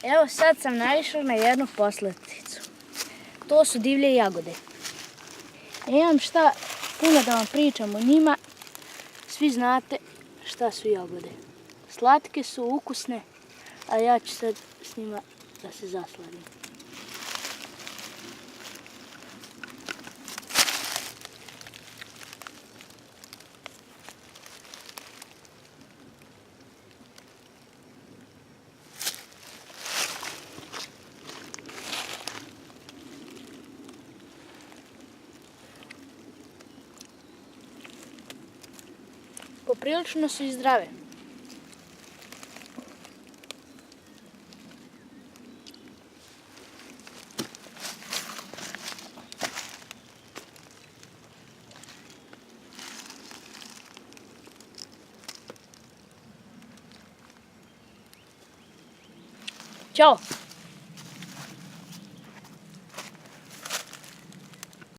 Evo sad sam naišla na jednu poslaticu. To su divlje jagode. Nemam šta puno da vam pričam o njima. Svi znate šta su jagode. Slatke su, ukusne, a ja ću sad s njima da se zasladim. Poprilično su i zdrave. Ćao!